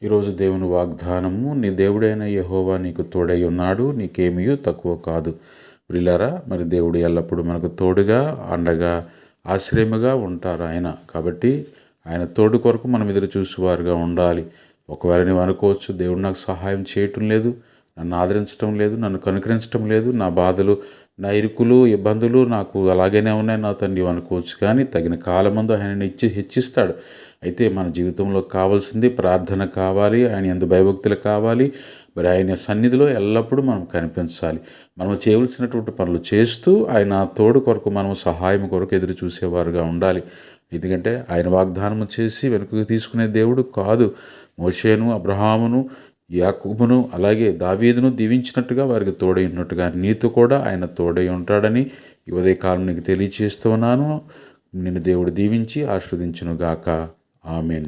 ఈరోజు దేవుని వాగ్దానము, నీ దేవుడైన యెహోవా నీకు తోడై ఉన్నాడు, నీకేమీ తక్కువ కాదు. ప్రియులారా, మరి దేవుడు ఎల్లప్పుడూ మనకు తోడుగా, అండగా, ఆశ్రయముగా ఉంటారు ఆయన. కాబట్టి ఆయన తోడు కొరకు మనం ఎదురు చూసేవారుగా ఉండాలి. ఒకవేళ నువ్వు అనుకోవచ్చు, దేవుడు నాకు సహాయం చేయటం లేదు, నన్ను ఆదరించడం లేదు, నన్ను కనుకరించడం లేదు, నా బాధలు, నా ఇరుకులు, ఇబ్బందులు నాకు అలాగనే ఉన్నాయి నా తండ్రి అనుకోవచ్చు. కానీ తగిన కాలమందు ఆయన హెచ్చిస్తాడు. అయితే మన జీవితంలో కావాల్సింది ప్రార్థన కావాలి, ఆయన యందు భయభక్తులు కావాలి. మరి ఆయన సన్నిధిలో ఎల్లప్పుడూ మనం కనిపించాలి. మనం చేయవలసినటువంటి పనులు చేస్తూ ఆయన తోడు కొరకు, మనం సహాయం కొరకు ఎదురు చూసేవారుగా ఉండాలి. ఎందుకంటే ఆయన వాగ్దానము చేసి వెనుకకు తీసుకునే దేవుడు కాదు. మోషేను, అబ్రహామును, యాకోబును, అలాగే దావీదును దీవించినట్టుగా వారికి తోడై ఉన్నట్టుగా నీతో కూడా ఆయన తోడై ఉంటాడని ఈ ఉదయకాలం నీకు తెలియచేస్తున్నాను. నిన్ను దేవుడు దీవించి ఆశీర్వదించునుగాక. ఆమెన్.